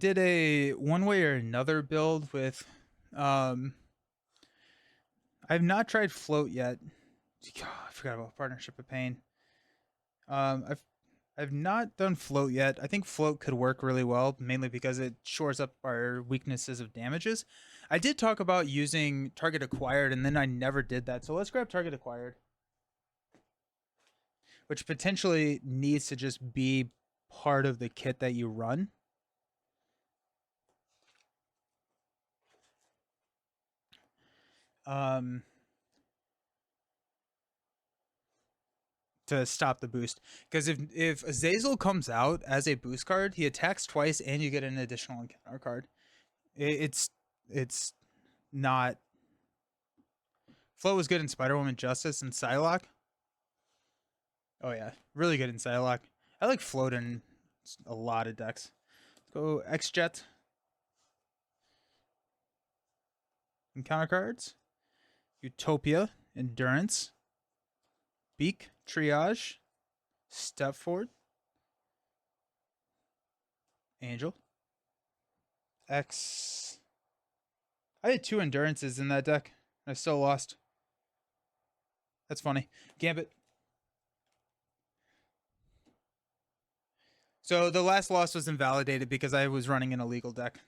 did a one way or another build with. Um, I've not tried float yet. God, I forgot about partnership of pain. I've not done float yet. I think float could work really well, mainly because it shores up our weaknesses of damages. I did talk about using target acquired, and then I never did that. So let's grab target acquired, which potentially needs to just be part of the kit that you run. Um, to stop the boost. Because if Azazel comes out as a boost card, he attacks twice and you get an additional encounter card. It's not. Flow was good in Spider Woman Justice and Psylocke. Oh yeah, really good in Psylocke. I like float in a lot of decks. Let's go X Jet. Encounter cards. Utopia, Endurance, Beak, Triage, Step Forward, Angel, X. I had two Endurances in that deck. I still lost. That's funny. Gambit. So the last loss was invalidated because I was running an illegal deck.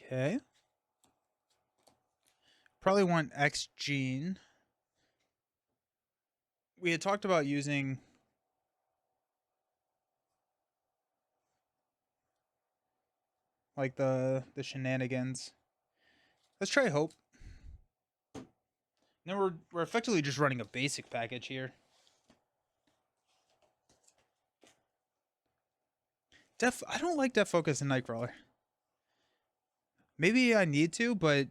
Okay. Probably want X Gene. We had talked about using like the shenanigans. Let's try Hope. Then we're effectively just running a basic package here. I don't like Def Focus and Nightcrawler. Maybe I need to, but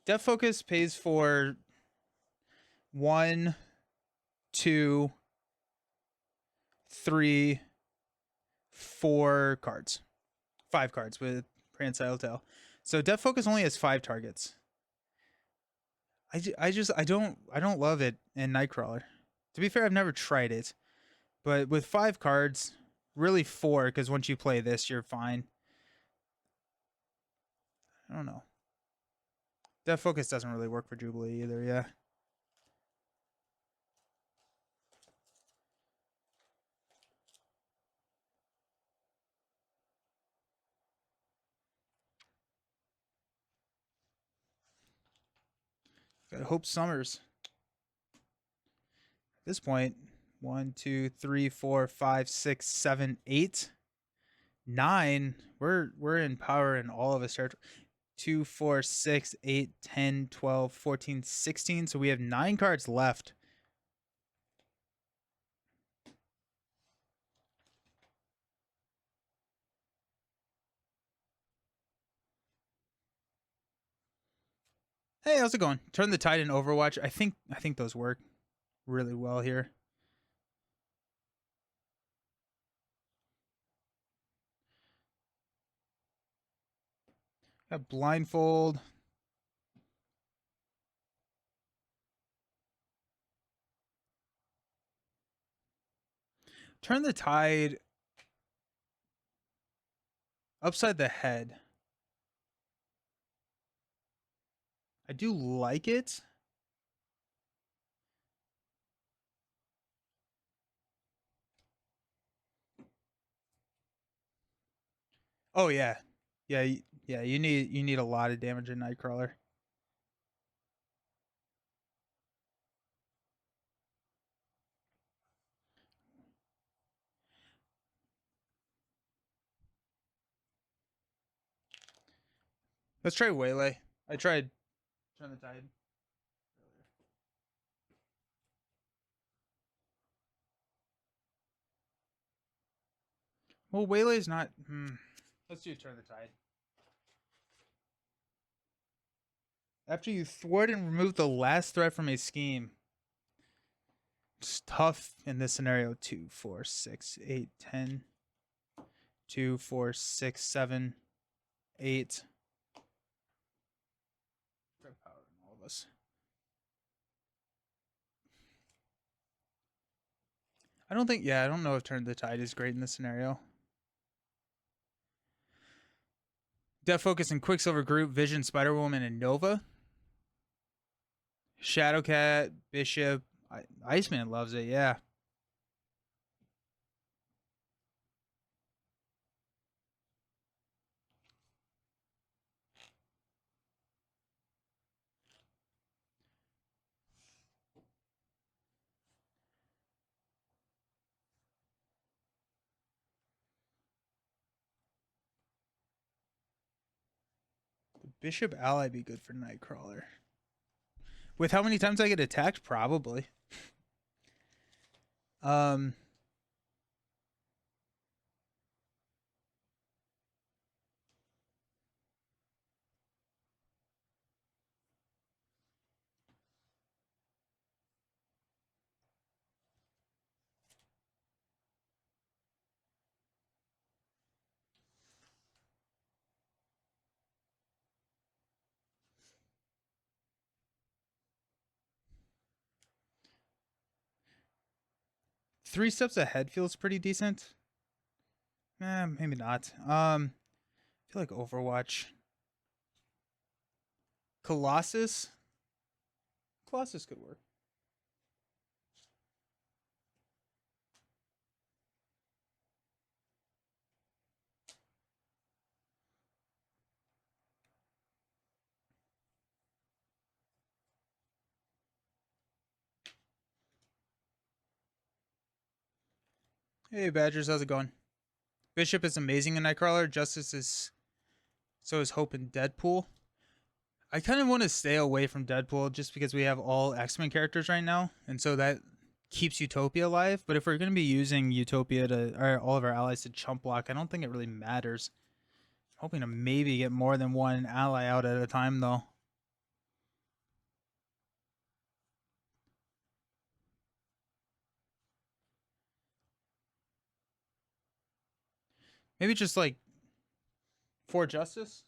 Def Focus pays for 1, 2, 3, 4 cards. 5 cards with Prehensile Tail. So Def Focus only has 5 targets. I don't love it in Nightcrawler. To be fair, I've never tried it. But with 5 cards, really 4, because once you play this, you're fine. I don't know. Def Focus doesn't really work for Jubilee either, yeah. Gotta hope Summers. At this point, 1, 2, 3, 4, 5, 6, 7, 8, 9. We're in power in all of his territory. 2, 4, 6, 8, 10, 12, 14, 16. So we have 9 cards left. Hey, how's it going? Turn the Tide in Overwatch. I think those work really well here. Got Blindfold. Turn the Tide upside the head. I do like it. Oh yeah. Yeah, yeah, you need a lot of damage in Nightcrawler. Let's try Waylay. I tried Turn the Tide earlier. Well, Waylay's not. Let's do Turn the Tide. After you thwart and remove the last threat from a scheme, it's tough in this scenario. 2, 4, 6, 8, 10. 2, 4, 6, 7, 8. Grab power in all of us. I don't think. Yeah, I don't know if Turn the Tide is great in this scenario. Death Focus and Quicksilver group, Vision, Spider Woman, and Nova. Shadowcat, Bishop, Iceman loves it. Yeah. The Bishop ally be good for Nightcrawler. With how many times I get attacked, probably. Um, Three steps ahead feels pretty decent. Maybe not. I feel like Overwatch. Colossus. Colossus could work. Hey Badgers, how's it going? Bishop is amazing in Nightcrawler. Justice is so is Hope in Deadpool. I kind of want to stay away from Deadpool just because we have all X-Men characters right now, and so that keeps Utopia alive. But if we're going to be using Utopia to or all of our allies to chump block, I don't think it really matters. I'm hoping to maybe get more than one ally out at a time though. Maybe just like for Justice.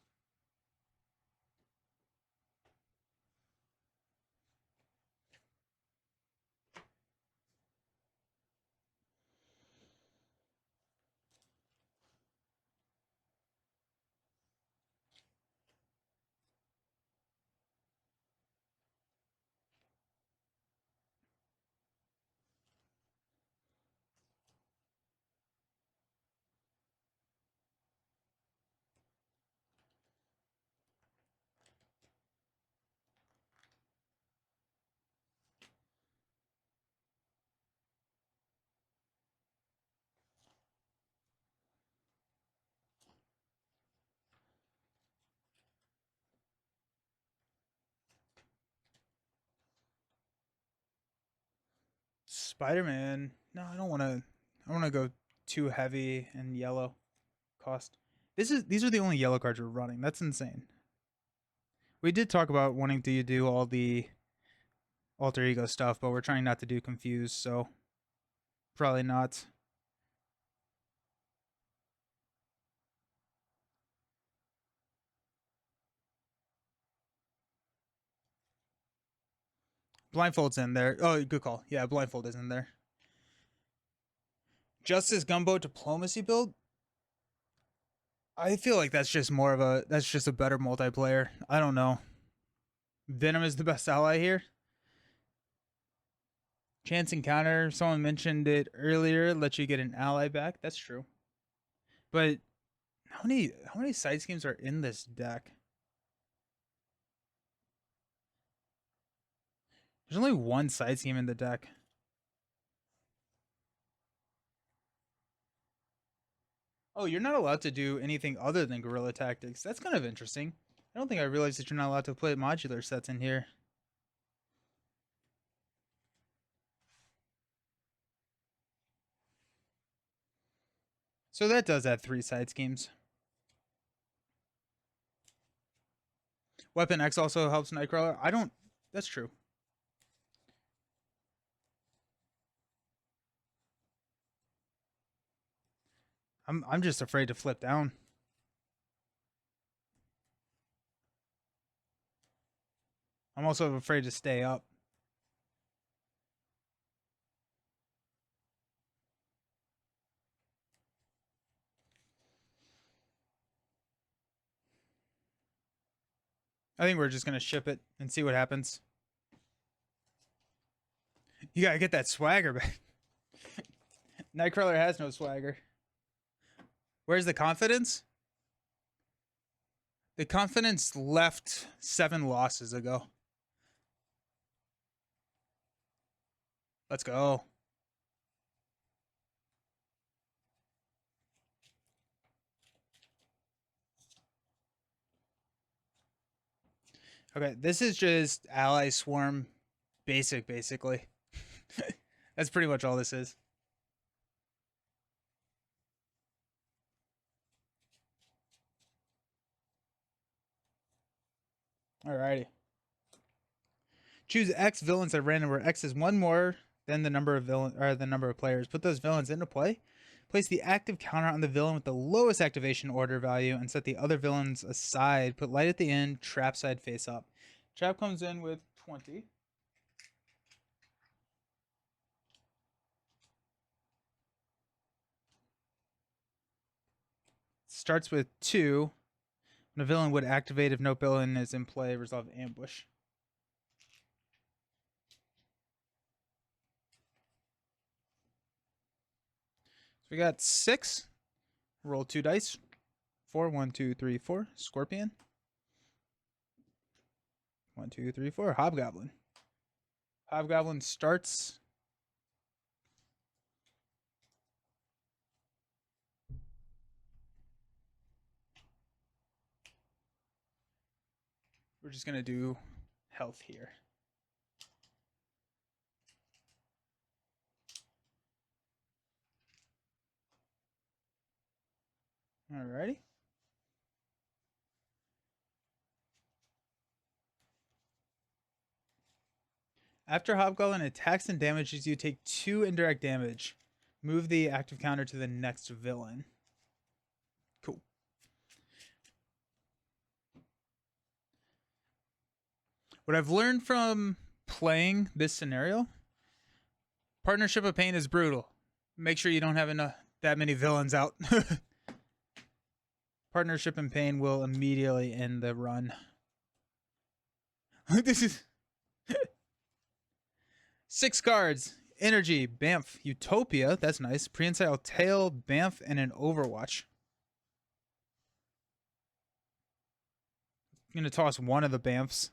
Spider-Man. No, I don't want to. I want to go too heavy and yellow cost. These are the only yellow cards we're running. That's insane. We did talk about wanting to do all the alter ego stuff, but we're trying not to do confuse, so probably not. Blindfold's in there. Oh, good call. Yeah, blindfold is in there. Justice Gumbo diplomacy build. I feel like that's just more of a that's just a better multiplayer. I don't know. Venom is the best ally here. Chance encounter. Someone mentioned it earlier. Let you get an ally back. That's true. But how many side schemes are in this deck? There's only one side scheme in the deck. Oh, you're not allowed to do anything other than guerrilla tactics. That's kind of interesting. I don't think I realized that you're not allowed to play modular sets in here. So that does add 3 side schemes. Weapon X also helps Nightcrawler. I don't. That's true. I'm just afraid to flip down. I'm also afraid to stay up. I think we're just gonna ship it and see what happens. You gotta get that swagger back. Nightcrawler has no swagger. Where's the confidence? The confidence left 7 losses ago. Let's go. Okay, this is just ally swarm basically. That's pretty much all this is. Alrighty. Choose X villains at random where X is one more than the number of villain or the number of players. Put those villains into play. Place the active counter on the villain with the lowest activation order value and set the other villains aside. Put light at the end, trap side face up. Trap comes in with 20. Starts with 2. When a villain would activate if no villain is in play, resolve ambush. So we got 6. Roll 2 dice. 4, 1, 2, 3, 4. Scorpion. 1, 2, 3, 4. Hobgoblin. Hobgoblin starts. We're just gonna do health here. Alrighty. After Hobgoblin attacks and damages you, take 2 indirect damage. Move the active counter to the next villain. Cool. What I've learned from playing this scenario, Partnership of Pain is brutal. Make sure you don't have that many villains out. Partnership in Pain will immediately end the run. This is 6 cards. Energy, Bamf, Utopia, that's nice. Prehensile Tail, Bamf, and an Overwatch. I'm going to toss one of the Bamfs.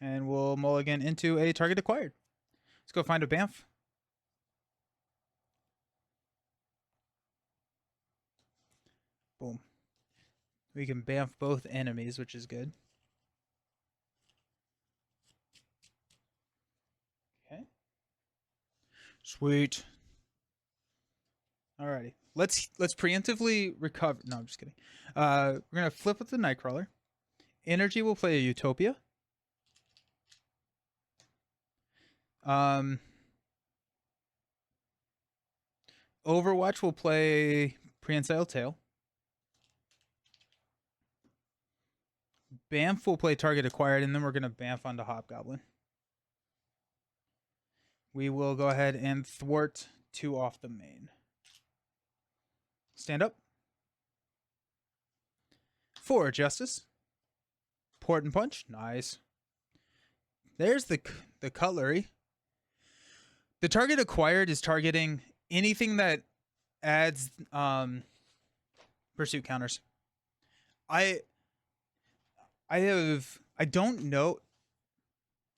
And we'll mulligan into a target acquired. Let's go find a Bamf. Boom. We can Bamf both enemies, which is good. Okay. Sweet. Alrighty. Let's preemptively recover. No, I'm just kidding. We're gonna flip with the Nightcrawler. Energy will play a Utopia. Overwatch will play Prehensile Tail. Bamf will play target acquired, and then we're going to Bamf onto Hobgoblin. We will go ahead and thwart 2 off the main. Stand up. 4 Justice. Port and Punch. Nice. There's the cutlery. The target acquired is targeting anything that adds pursuit counters. I don't know.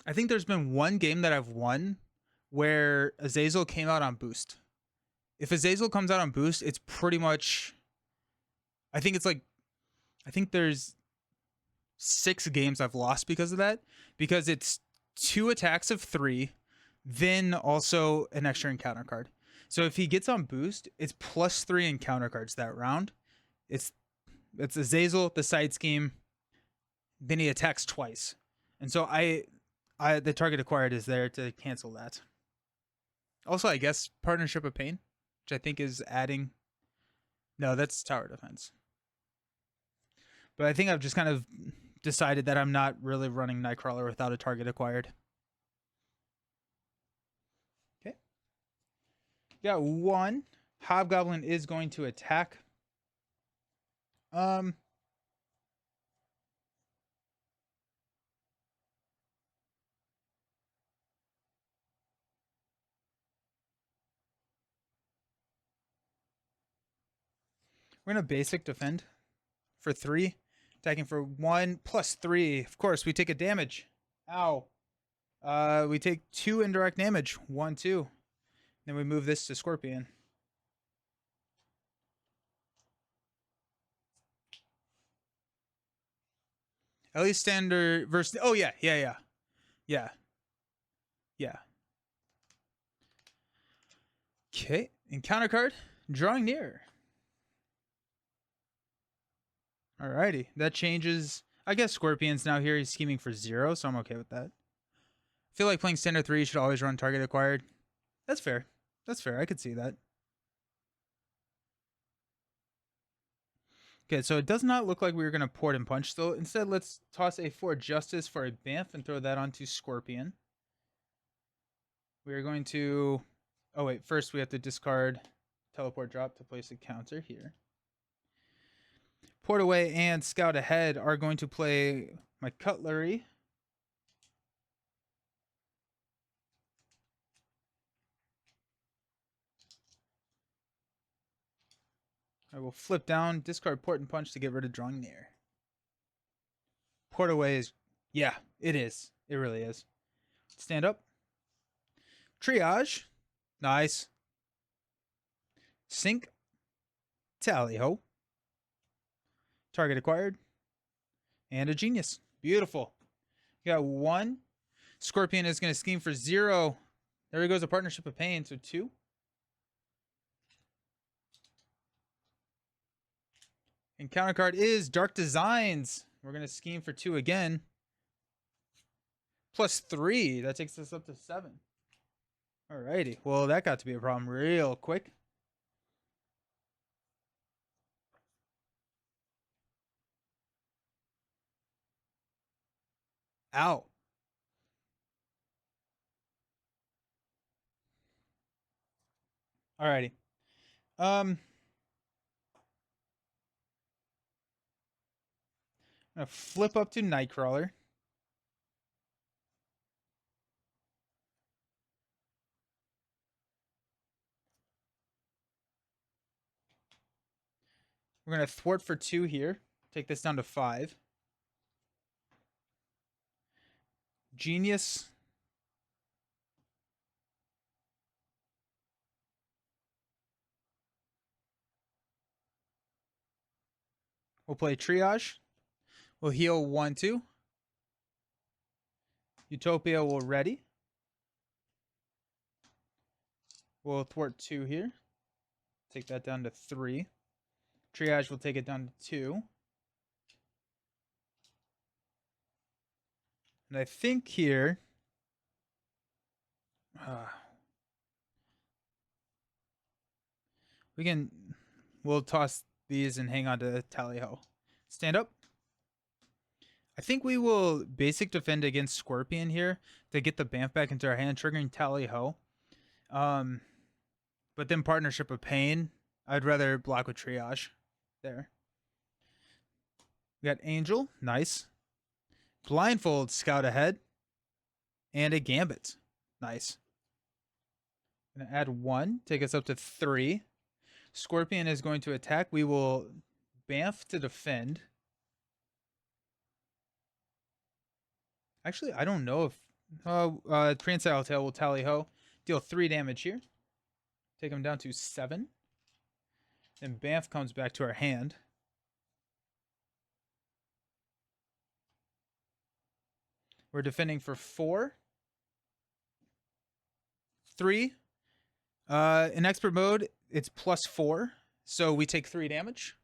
I think there's been one game that I've won where Azazel came out on boost. If Azazel comes out on boost, it's pretty much, I think there's 6 games I've lost because of that, because it's 2 attacks of 3, then also an extra encounter card. So if he gets on boost, it's +3 encounter cards that round. It's Azazel, the side scheme, then he attacks twice. And so the target acquired is there to cancel that. Also, I guess Partnership of Pain, which I think is adding. No, that's tower defense. But I think I've just kind of decided that I'm not really running Nightcrawler without a target acquired. Okay. Got 1. Hobgoblin is going to attack. We're gonna basic defend for 3. Attacking for 1 plus 3. Of course, we take a damage. Ow. We take 2 indirect damage. 1, 2. Then we move this to Scorpion. At least standard versus. Oh, yeah. Okay. Encounter card. Drawing near. Alrighty. That changes. I guess Scorpion's now here. He's scheming for 0, so I'm okay with that. I feel like playing standard 3 should always run target acquired. That's fair. That's fair. I could see that. Okay, so it does not look like we were going to port and punch. So instead, let's toss a 4 Justice for a Bamf and throw that onto Scorpion. We are going to... Oh, wait. First, we have to discard Teleport Drop to place a counter here. Port Away and Scout Ahead are going to play my Cutlery. I will flip down, discard Port and Punch to get rid of Drawing Near. Port Away is... Yeah, it is. It really is. Stand up. Triage. Nice. Sink. Tally ho. Target acquired. And a Genius. Beautiful. You got 1. Scorpion is going to scheme for 0. There he goes, a Partnership of Pain. So 2. And counter card is Dark Designs. We're going to scheme for 2 again. Plus 3. That takes us up to 7. Alrighty. Well, that got to be a problem real quick. Ow. Alrighty. I'm gonna flip up to Nightcrawler. We're gonna thwart for 2 here. Take this down to 5. Genius. We'll play Triage. We'll heal 1, 2. Utopia will ready. We'll thwart 2 here. Take that down to 3. Triage will take it down to 2. And I think here... we'll toss these and hang on to Tally Ho. Stand up. I think we will basic defend against Scorpion here to get the Bamf back into our hand, triggering Tally Ho. But then Partnership of Pain, I'd rather block with Triage. There. We got Angel. Nice. Blindfold, Scout Ahead. And a Gambit. Nice. Gonna add 1, take us up to 3. Scorpion is going to attack. We will Bamf to defend. Actually, I don't know if... Prehensile Tail will Tally Ho. Deal 3 damage here. Take him down to 7. And Bamf comes back to our hand. We're defending for 4. 3. In expert mode, it's plus 4. So we take 3 damage.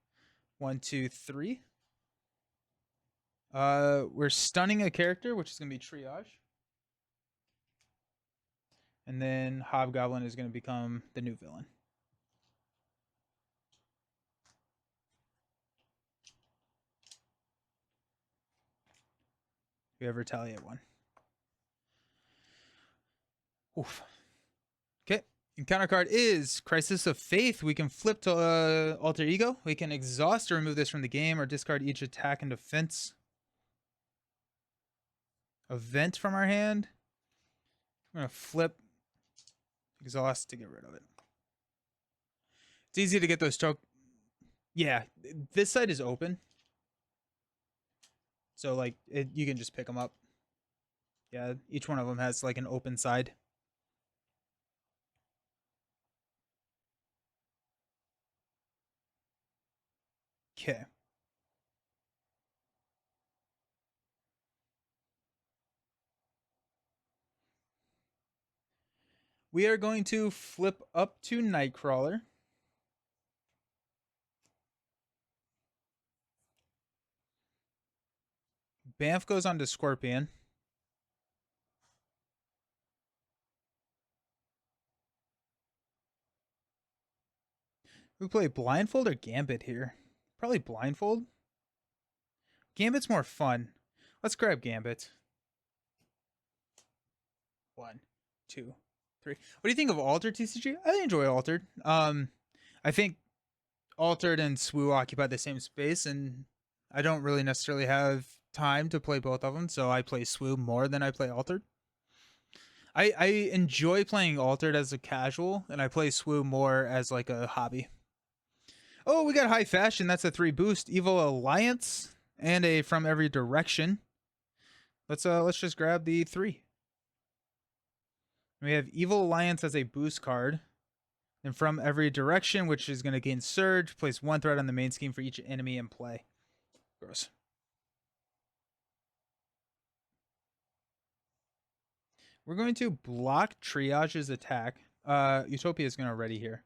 1, 2, 3. We're stunning a character, which is going to be Triage. And then Hobgoblin is going to become the new villain. We have Retaliate 1. Oof. Okay. Encounter card is Crisis of Faith. We can flip to Alter Ego. We can exhaust or remove this from the game or discard each attack and defense event from our hand. I'm going to flip exhaust to get rid of it. It's easy to get those Yeah, this side is open. So, like, you can just pick them up. Yeah, each one of them has, like, an open side. Okay. We are going to flip up to Nightcrawler. Banff goes on to Scorpion. We play Blindfold or Gambit here? Probably Blindfold. Gambit's more fun. Let's grab Gambit. 1, 2, 3. What do you think of Altered TCG? I enjoy Altered. I think Altered and Swoo occupy the same space, and I don't really necessarily have time to play both of them, so I play Swoo more than I play Altered. I enjoy playing Altered as a casual, and I play Swoo more as like a hobby. Oh, we got High Fashion. That's a 3 boost. Evil Alliance and a From Every Direction. Let's just grab the 3. We have Evil Alliance as a boost card. And From Every Direction, which is going to gain Surge, place 1 threat on the main scheme for each enemy in play. Gross. We're going to block Triage's attack. Utopia is going to ready here.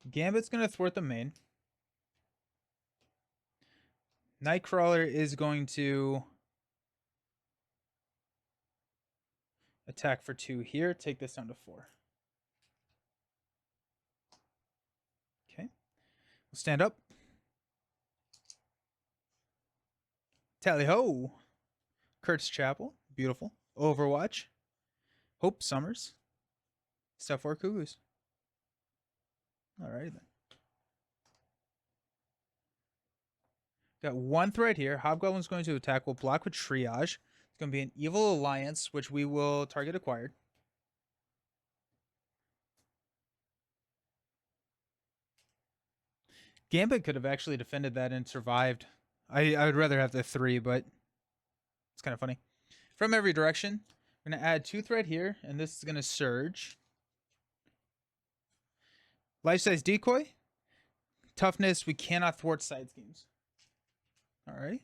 Gambit's going to thwart the main. Nightcrawler is going to attack for 2 here. Take this down to 4. Okay. We'll stand up. Tally ho. Kurt's Chapel. Beautiful. Overwatch. Hope Summers. Step 4 Cuckoos. Alrighty then. Got 1 threat here. Hobgoblin's going to attack. We'll block with Triage. It's going to be an Evil Alliance, which we will target acquired. Gambit could have actually defended that and survived. I would rather have the 3, but it's kind of funny. From Every Direction, we're going to add 2 threat here, and this is going to surge. Life Size Decoy. Toughness, we cannot thwart side schemes. Alright.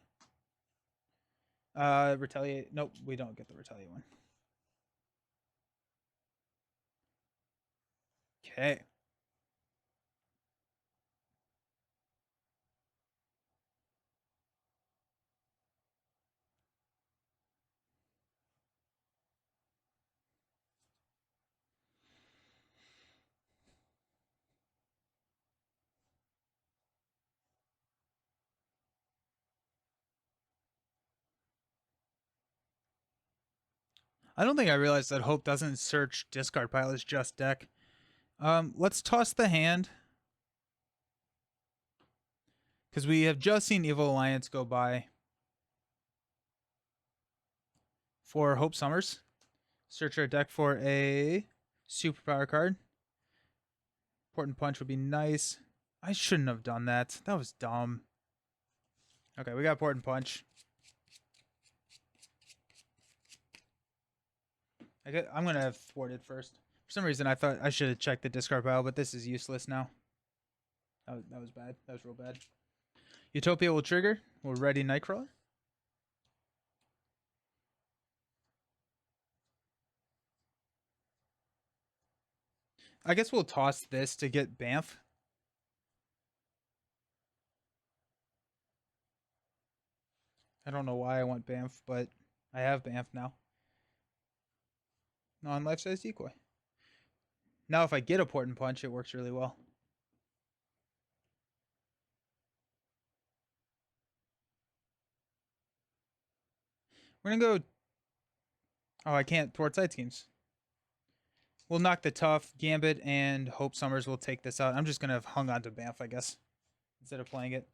Retaliate. Nope, we don't get the Retaliate one. Okay. I don't think I realized that Hope doesn't search discard pile, it's just deck. Let's toss the hand. Because we have just seen Evil Alliance go by for Hope Summers. Search our deck for a superpower card. Important Punch would be nice. I shouldn't have done that. That was dumb. Okay, we got Important Punch. I'm going to have thwarted first. For some reason, I thought I should have checked the discard pile, but this is useless now. That was bad. That was real bad. Utopia will trigger. We'll ready Nightcrawler. I guess we'll toss this to get Banff. I don't know why I want Banff, but I have Banff now. Non-life size decoy. Now if I get a Important Punch, it works really well. We're going to go... Oh, I can't thwart side schemes. We'll knock the tough. Gambit and Hope Summers will take this out. I'm just going to have hung on to Banff, I guess, instead of playing it.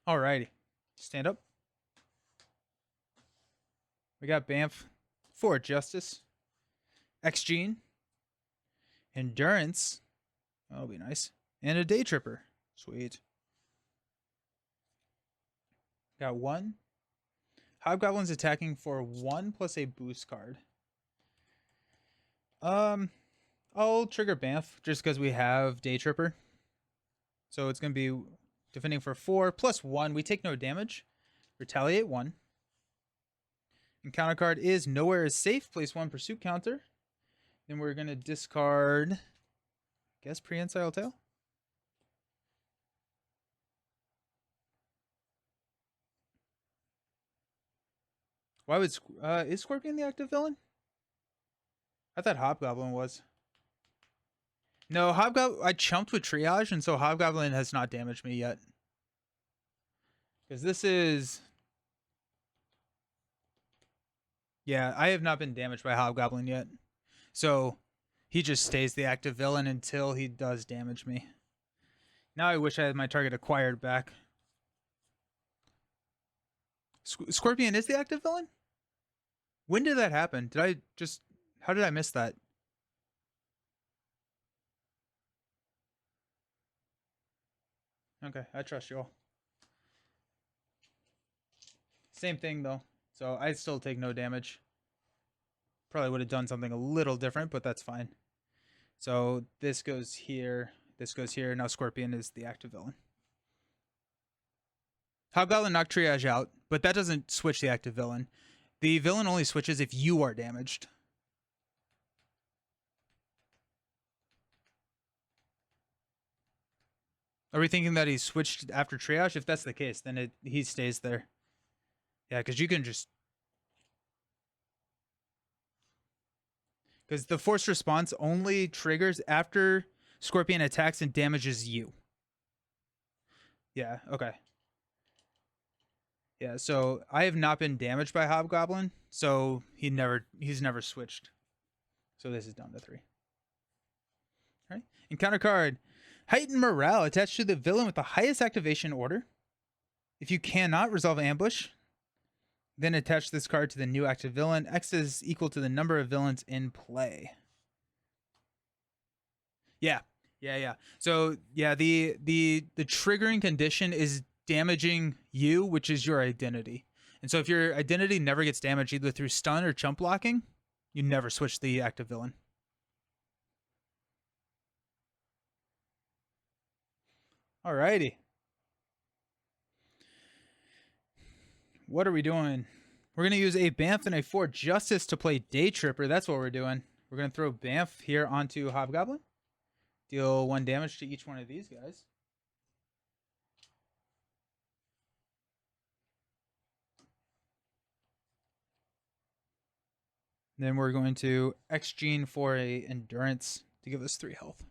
Alrighty. Stand up. We got Banff for Justice. X-Gene. Endurance. That'll be nice. And a Day Tripper. Sweet. Got 1. Hobgoblin's attacking for 1 plus a boost card. I'll trigger Banff just because we have Day Tripper. So it's going to be defending for 4 plus 1. We take no damage. Retaliate 1. Encounter card is Nowhere is Safe. Place 1 pursuit counter. Then we're going to discard, I guess, Prehensile Tail. Why would is Scorpion the active villain? I thought Hobgoblin was. No, Hobgoblin. I chumped with Triage, and so Hobgoblin has not damaged me yet. Because this is, yeah, I have not been damaged by Hobgoblin yet. So he just stays the active villain until he does damage me. Now I wish I had my target acquired back. Scorpion is the active villain? When did that happen? How did I miss that? Okay, I trust you all. Same thing though. So I still take no damage. Probably would have done something a little different, but that's fine. So this goes here. This goes here. Now Scorpion is the active villain. Hobgoblin knocked Triage out, but that doesn't switch the active villain. The villain only switches if you are damaged. Are we thinking that he switched after Triage? If that's the case, then he stays there. Yeah, because you can just... Because the forced response only triggers after Scorpion attacks and damages you. Yeah, okay. Yeah, so I have not been damaged by Hobgoblin, so he's never switched. So this is down to 3. All right. Encounter card. Heightened morale attached to the villain with the highest activation order. If you cannot resolve ambush, then attach this card to the new active villain. X is equal to the number of villains in play. Yeah. So yeah, the triggering condition is damaging you, which is your identity. And so if your identity never gets damaged either through stun or chump blocking, you never switch the active villain. Alrighty. What are we doing? We're going to use a Banff and a 4 Justice to play Day Tripper. That's what we're doing. We're going to throw Banff here onto Hobgoblin. Deal 1 damage to each one of these guys. Then we're going to X-Gene for a Endurance to give us 3 health.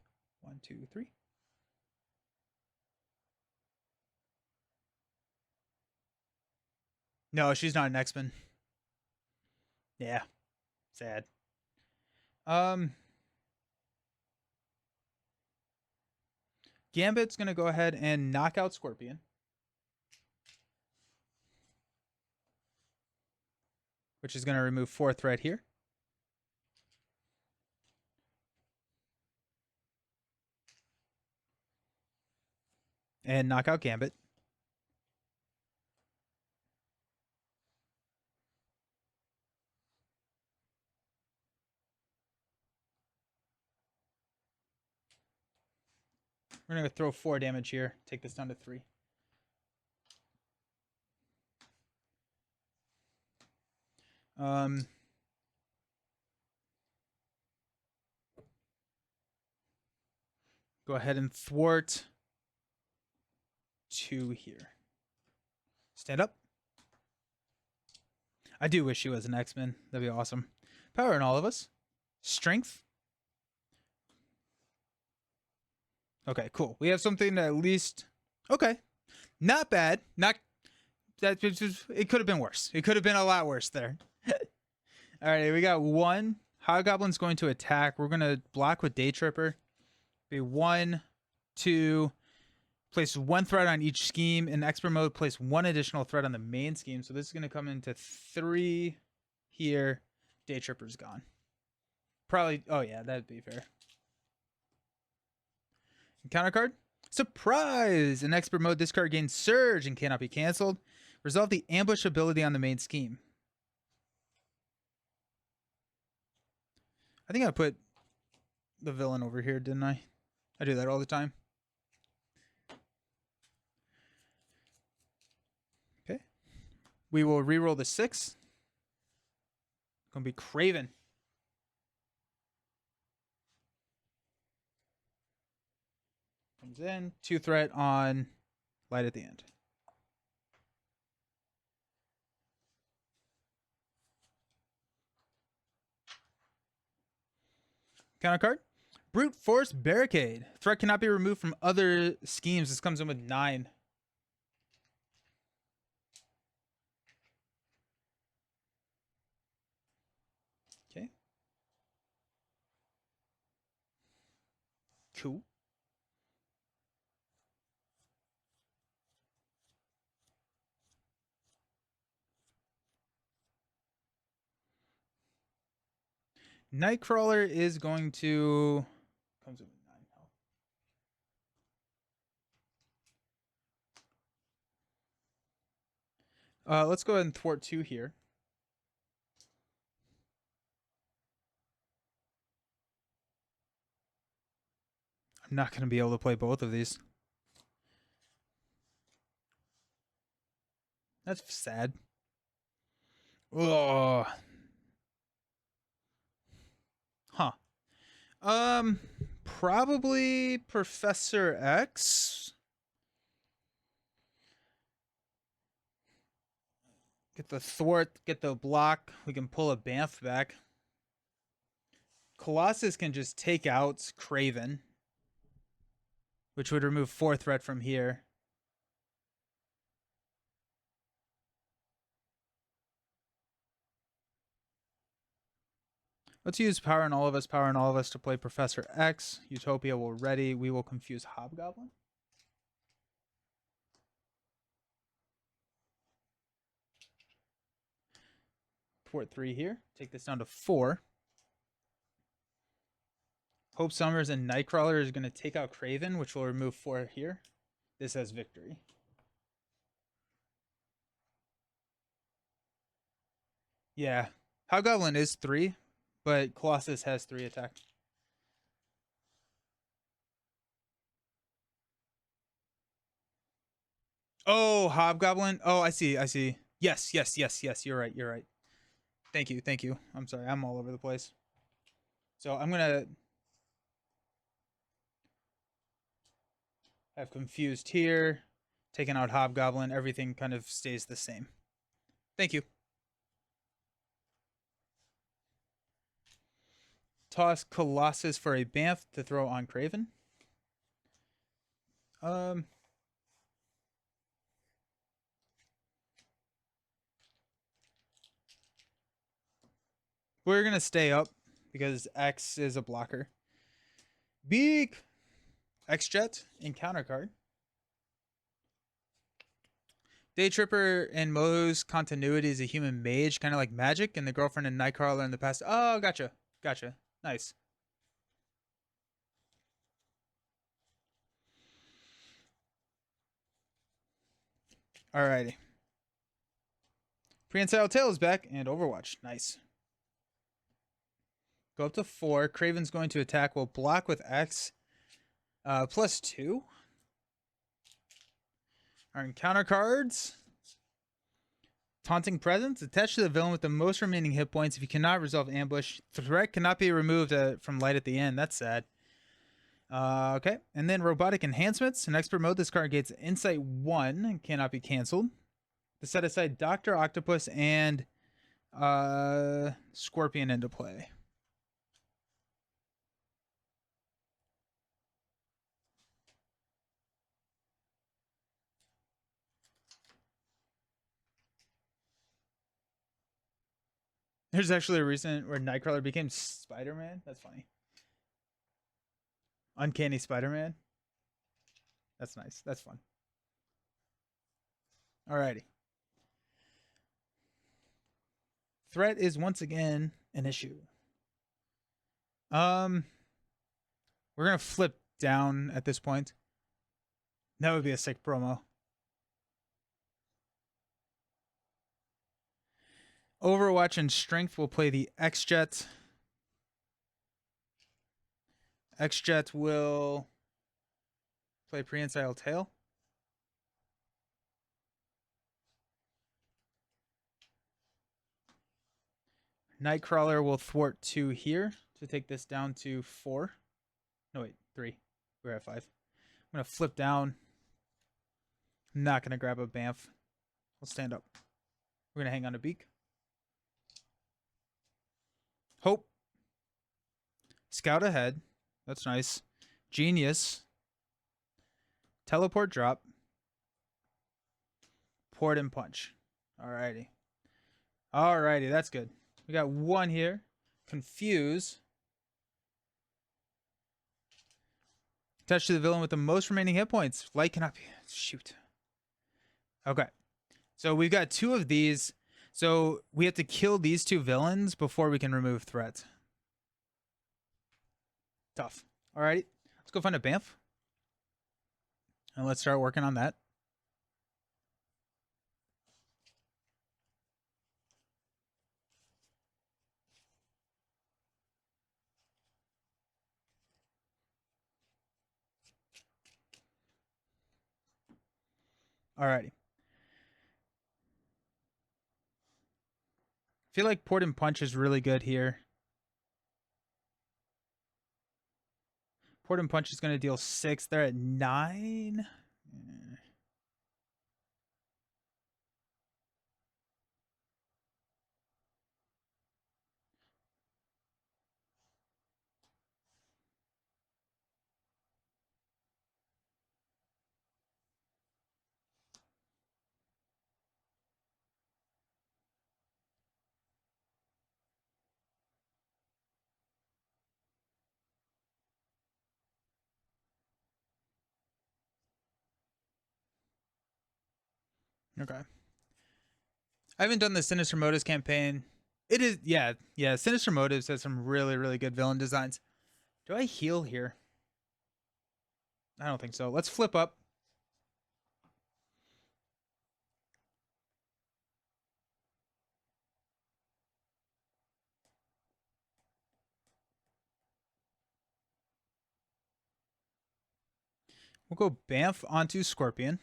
1, 2, 3. No, she's not an X-Men. Yeah. Sad. Gambit's going to go ahead and knock out Scorpion. Which is going to remove 4 threat here. And knock out Gambit. We're going to throw 4 damage here. Take this down to 3. Go ahead and thwart 2 here. Stand up. I do wish she was an X-Men. That'd be awesome. Power in all of us. Strength. Okay, cool. We have something that at least... Okay. Not bad. Not... That it could have been worse. It could have been a lot worse there. All right, we got 1. Hobgoblin's going to attack. We're going to block with Day Tripper. Be 1, 2, Place one threat on each scheme. In expert mode, place one additional threat on the main scheme. So this is going to come into 3 here. Day Tripper's gone. Probably, oh yeah, that'd be fair. Counter card. Surprise! In expert mode, this card gains Surge and cannot be canceled. Resolve the ambush ability on the main scheme. I think I put the villain over here, didn't I? I do that all the time. Okay. We will reroll the 6. Gonna be Craven. Comes in. 2 threat on light at the end. Counter card. Brute Force Barricade. Threat cannot be removed from other schemes. This comes in with 9. Okay. Cool. Nightcrawler is going to... Comes in with 9 health. Let's go ahead and thwart 2 here. I'm not going to be able to play both of these. That's sad. Oh. Huh. Probably Professor X. Get the thwart, get the block. We can pull a Banff back. Colossus can just take out Craven, which would remove 4 threat from here. Let's use Power in All of Us to play Professor X. Utopia will ready. We will confuse Hobgoblin. Thwart 3 here. Take this down to 4. Hope Summers and Nightcrawler is going to take out Craven, which will remove 4 here. This has victory. Yeah. Hobgoblin is 3, but Colossus has 3 attack. Oh, Hobgoblin. Oh, I see. I see. Yes. You're right. You're right. Thank you. Thank you. I'm sorry. I'm all over the place. So I'm going to have confused here. Taking out Hobgoblin. Everything kind of stays the same. Thank you. Toss Colossus for a Banff to throw on Craven. We're going to stay up because X is a blocker. Beak! X-Jet, encounter card. Day Tripper and Mo's continuity is a human mage, kind of like Magic, and the girlfriend and Nightcrawler in the past. Oh, gotcha. Gotcha. Nice. Alrighty. Prehensile Tail is back, and Overwatch. Nice. Go up to 4. Craven's going to attack. We'll block with X. +2. Our encounter cards. Taunting Presence. Attached to the villain with the most remaining hit points. If you cannot resolve ambush, threat cannot be removed from light at the end. That's sad. Okay. And then Robotic Enhancements. In expert mode, this card gets Insight 1 and cannot be canceled. To set aside Dr. Octopus and Scorpion into play. There's actually a reason where Nightcrawler became Spider-Man. That's funny. Uncanny Spider-Man. That's nice. That's fun. Alrighty. Threat is once again an issue. We're gonna flip down at this point. That would be a sick promo. Overwatch and Strength will play the X-Jet. X-Jet will play Prehensile Tail. Nightcrawler will thwart 2 here to take this down to 4. No, wait, 3. We're at 5. I'm going to flip down. I'm not going to grab a Bamf. We'll stand up. We're going to hang on to Beak. Hope. Scout ahead. That's nice. Genius. Teleport drop. Port and punch. Alrighty. Alrighty, that's good. We got 1 here. Confuse. Touch to the villain with the most remaining hit points. Light cannot be... Shoot. Okay. So we've got 2 of these. So we have to kill these 2 villains before we can remove threat. Tough. Alrighty. Let's go find a Bamf. And let's start working on that. Alrighty. I feel like Port and Punch is really good here. Port and Punch is going to deal 6. They're at 9. Okay. I haven't done the Sinister Motives campaign. It is, yeah. Sinister Motives has some really, really good villain designs. Do I heal here? I don't think so. Let's flip up. We'll go Bamf onto Scorpion.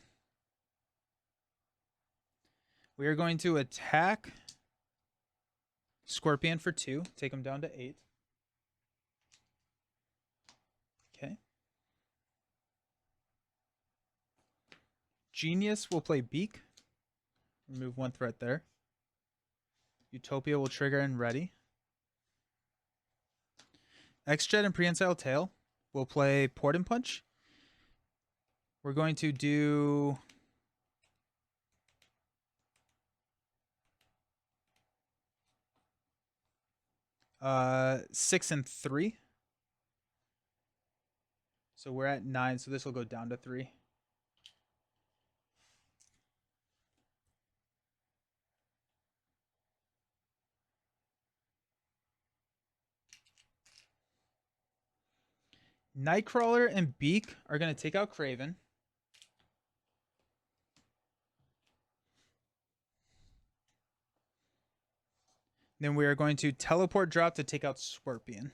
We are going to attack Scorpion for 2. Take him down to 8. Okay. Genius will play Beak. Remove 1 threat there. Utopia will trigger and ready. X-Jet and Prehensile Tail will play Port and Punch. We're going to do... 6 and 3. So we're at 9, so this will go down to 3. Nightcrawler and Beak are going to take out Kraven. Then we are going to teleport drop to take out Scorpion.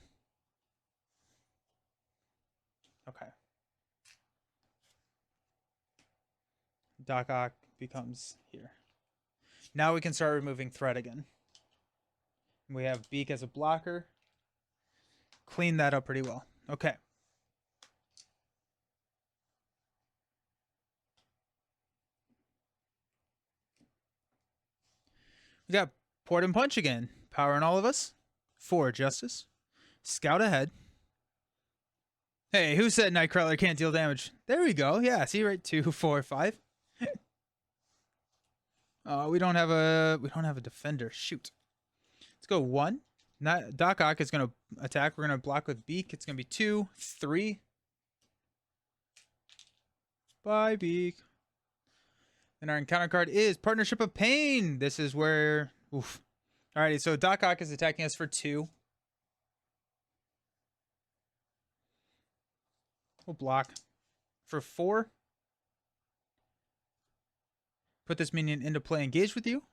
Okay. Doc Ock becomes here. Now we can start removing threat again. We have Beak as a blocker. Clean that up pretty well. Okay. We got Port and Punch again. Power in all of us. 4 Justice. Scout ahead. Hey, who said Nightcrawler can't deal damage? There we go. Yeah, see right, 2, 4, 5. We don't have a defender. Shoot. Let's go 1. Doc Ock is gonna attack. We're gonna block with Beak. It's gonna be 2, 3. Bye, Beak. And our encounter card is Partnership of Pain. This is where... Oof. Alrighty, so Doc Ock is attacking us for 2. We'll block for 4. Put this minion into play, engage with you.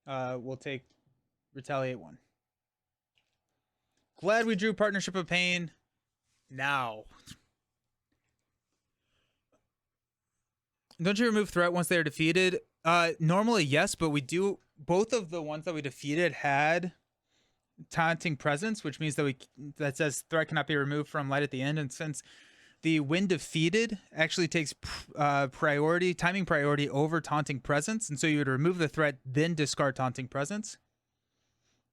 We'll take Retaliate 1. Glad we drew Partnership of Pain. Now. Don't you remove threat once they are defeated? Normally, yes, but we do... Both of the ones that we defeated had Taunting Presence, which means that says threat cannot be removed from Light at the End. And since the when defeated actually takes timing priority over Taunting Presence, and so you would remove the threat, then discard Taunting Presence.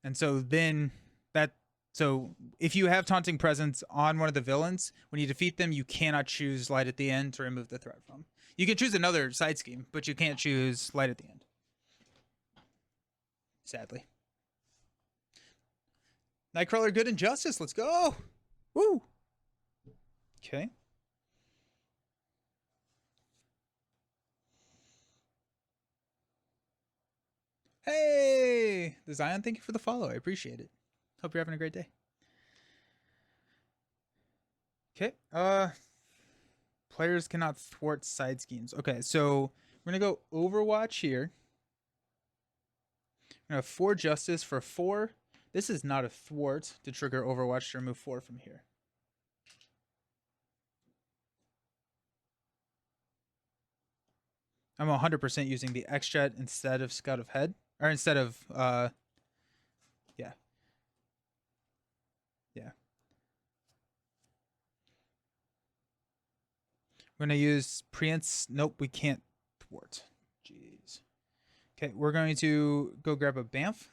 And so then so if you have Taunting Presence on one of the villains, when you defeat them, you cannot choose Light at the End to remove the threat from. You can choose another side scheme, but you can't choose Light at the End. Sadly. Nightcrawler, Good and Justice. Let's go. Woo. Okay. Hey, the Zion, thank you for the follow. I appreciate it. Hope you're having a great day. Okay. Players cannot thwart side schemes. Okay, so we're gonna go Overwatch here. We're gonna have 4 Justice for 4. This is not a thwart to trigger Overwatch to remove 4 from here. I'm 100% using the X-Jet instead of Scout of Head. Or instead of, yeah. Yeah. We're going to use Preence. Nope, we can't thwart. Jeez. Okay, we're going to go grab a Bamf.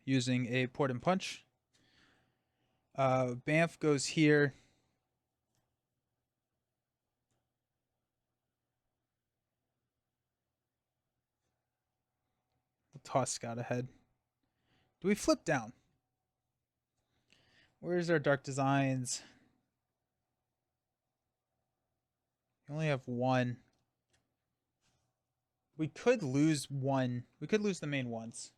Using a Port and Punch. Bamf goes here. We'll toss Scout ahead. Do we flip down? Where's our Dark Designs? We only have 1. We could lose 1. We could lose the main once.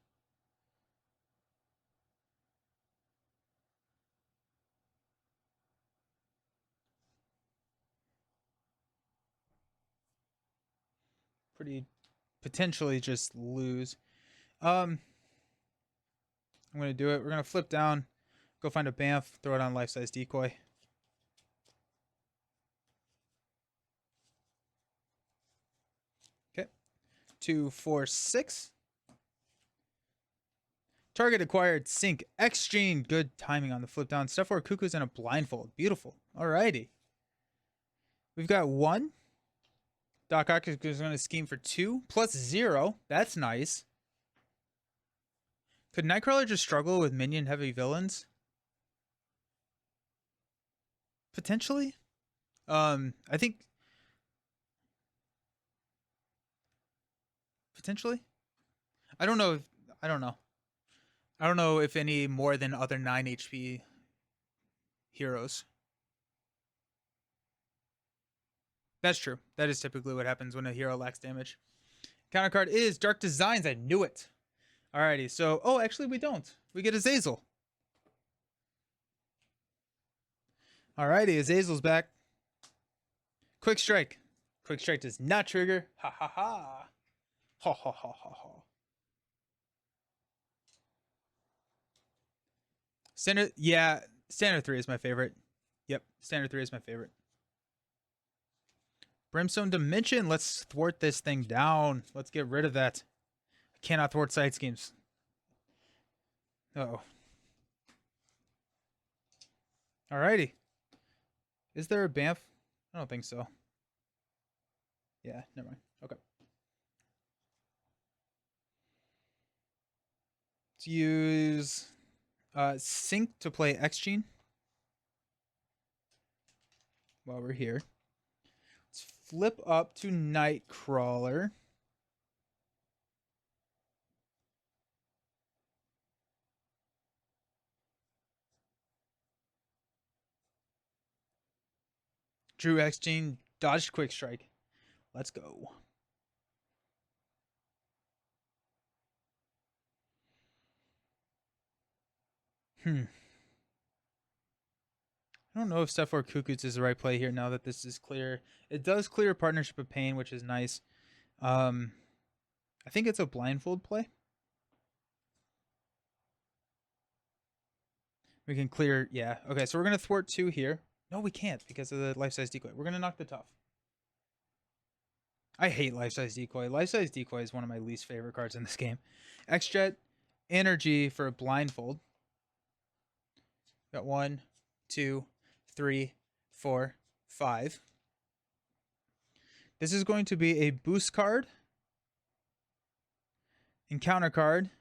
Pretty potentially just lose. I'm going to do it. We're going to flip down, go find a Bamf, throw it on life-size decoy. Okay. 2, 4, 6. Target acquired. Sync. Exchange. Good timing on the flip down. Step 4 Cuckoo's in a blindfold. Beautiful. Alrighty. We've got 1. Doc Ock is going to scheme for 2 plus 0. That's nice. Could Nightcrawler just struggle with minion heavy villains? Potentially. I think potentially. I don't know. I don't know if any more than other 9 HP heroes. That's true. That is typically what happens when a hero lacks damage. Counter card is Dark Designs. I knew it. Alrighty, so... Oh, actually, we don't. We get Azazel. Alrighty, Azazel's back. Quick Strike. Quick Strike does not trigger. Ha ha ha. Ha ha ha ha ha. Standard... Yeah, Standard 3 is my favorite. Yep, Standard 3 is my favorite. Brimstone Dimension. Let's thwart this thing down. Let's get rid of that. I cannot thwart side schemes. Uh-oh. Alrighty. Is there a Bamf? I don't think so. Yeah, never mind. Okay. Let's use Sync to play X-Gene while we're here. Let's flip up to Nightcrawler. Drew X Gene, dodged quick strike. Let's go. I don't know if Steph or Kukuts is the right play here now that this is clear. It does clear Partnership of Pain, which is nice. I think it's a blindfold play. We can clear, yeah. Okay, so we're going to thwart 2 here. No, we can't because of the life-size decoy. We're going to knock the tough. I hate life-size decoy. Life-size decoy is one of my least favorite cards in this game. X-Jet, Energy for a blindfold. Got 1, 2, 3, 4, 5. This is going to be a boost card. Encounter card.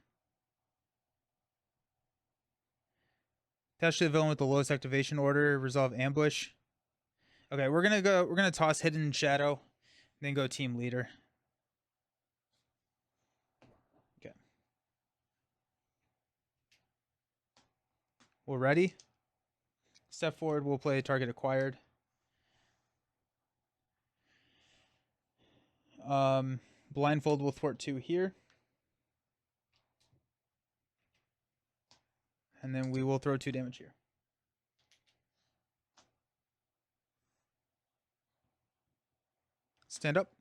Attach to the villain with the lowest activation order. Resolve ambush. Okay, we're gonna toss Hidden Shadow, then go Team Leader. Okay. We're ready. Step forward, we'll play target acquired. Blindfold will thwart 2 here. And then we will throw 2 damage here. Stand up.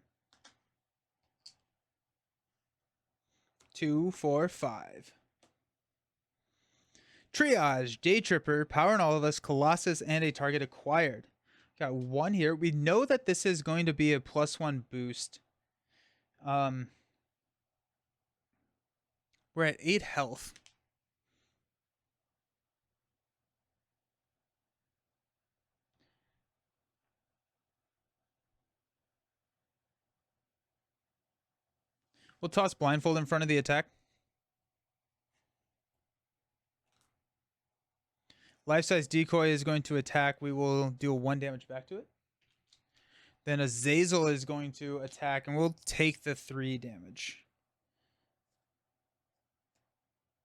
2, 4, 5. Triage, Day Tripper, Power in All of Us, Colossus, and a target acquired. Got 1 here. We know that this is going to be a +1 boost. We're at 8 health. We'll toss Blindfold in front of the attack. Life-size decoy is going to attack. We will deal 1 damage back to it. Then Azazel is going to attack, and we'll take the 3 damage.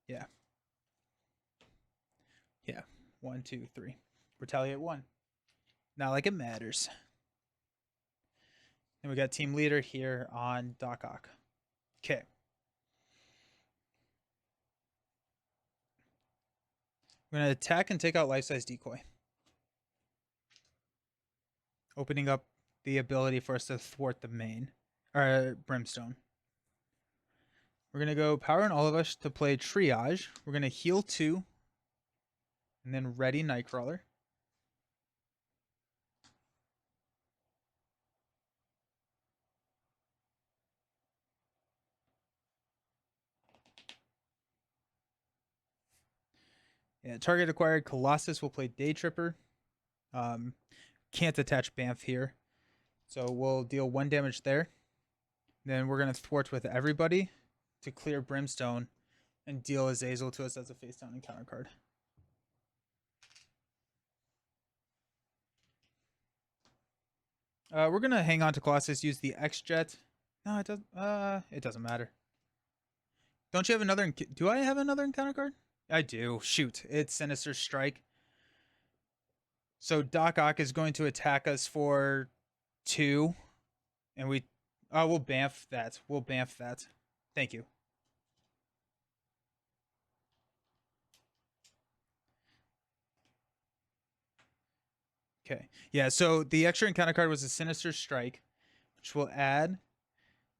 Yeah. Yeah. 1, 2, 3. Retaliate 1. Not like it matters. And we got Team Leader here on Doc Ock. Okay. We're going to attack and take out Life-size Decoy. Opening up the ability for us to thwart the main. Or Brimstone. We're going to go Power in All of Us to play Triage. We're going to heal 2. And then ready Nightcrawler. Yeah, target acquired Colossus will play Day Tripper. Can't attach Bamf here. So we'll deal 1 damage there. Then we're going to thwart with everybody to clear Brimstone and deal Azazel to us as a face down encounter card. We're going to hang on to Colossus, use the X-Jet. No, it doesn't matter. Don't you have another? Do I have another encounter card? I do. Shoot. It's Sinister Strike. So Doc Ock is going to attack us for 2. And we'll Bamf that. We'll Bamf that. Thank you. Okay. Yeah, so the extra encounter card was a Sinister Strike, which will add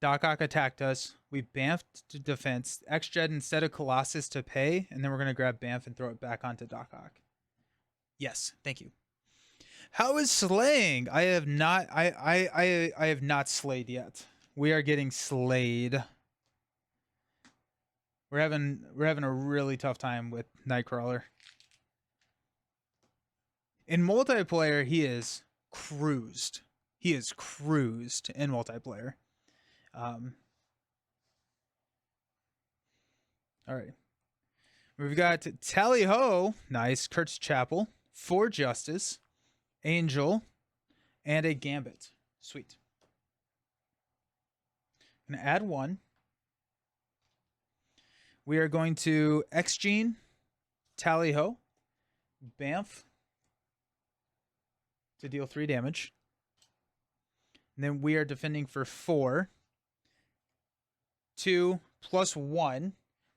Doc Ock attacked us. We Bamfed to defense. X-Jet instead of Colossus to pay, and then we're going to grab Bamf and throw it back onto Doc Ock. Yes, thank you. How is slaying? I have not I have not slayed yet. We are getting slayed. We're having a really tough time with Nightcrawler. In multiplayer, he is cruised. He is cruised in multiplayer. All right. We've got Tally Ho, nice. Kurt's Chapel, For Justice, Angel, and a Gambit. Sweet. I'm going to add 1. We are going to X-Gene, Tally Ho, Bamf to deal 3 damage. And then we are defending for 4. 2 plus 1.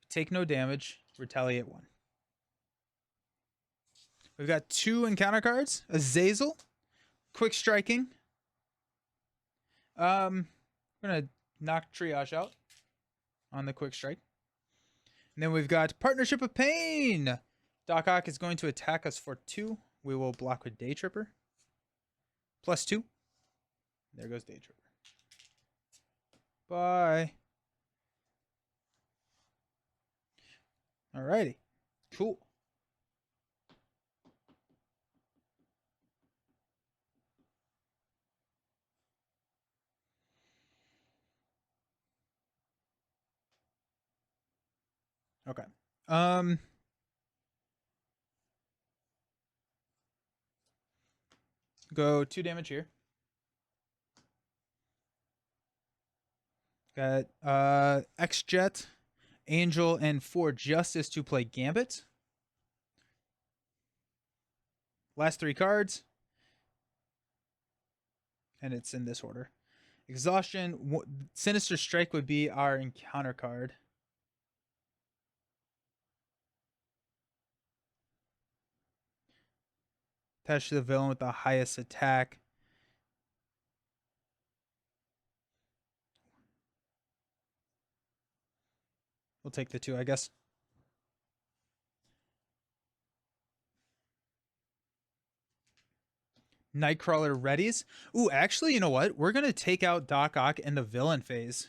Take no damage. Retaliate 1. We've got 2 encounter cards. Azazel. Quick striking. I'm going to knock Triage out on the quick strike. And then we've got Partnership of Pain. Doc Ock is going to attack us for 2. We will block with Day Tripper. Plus 2. There goes Day Tripper. Bye. Alrighty. Cool. Okay. Go 2 damage here. Got X-Jet, Angel, and 4 Justice to play Gambit. Last 3 cards. And it's in this order. Exhaustion. Sinister Strike would be our encounter card. Attached to the villain with the highest attack. We'll take the 2, I guess. Nightcrawler readies. Ooh, actually, you know what? We're going to take out Doc Ock in the villain phase.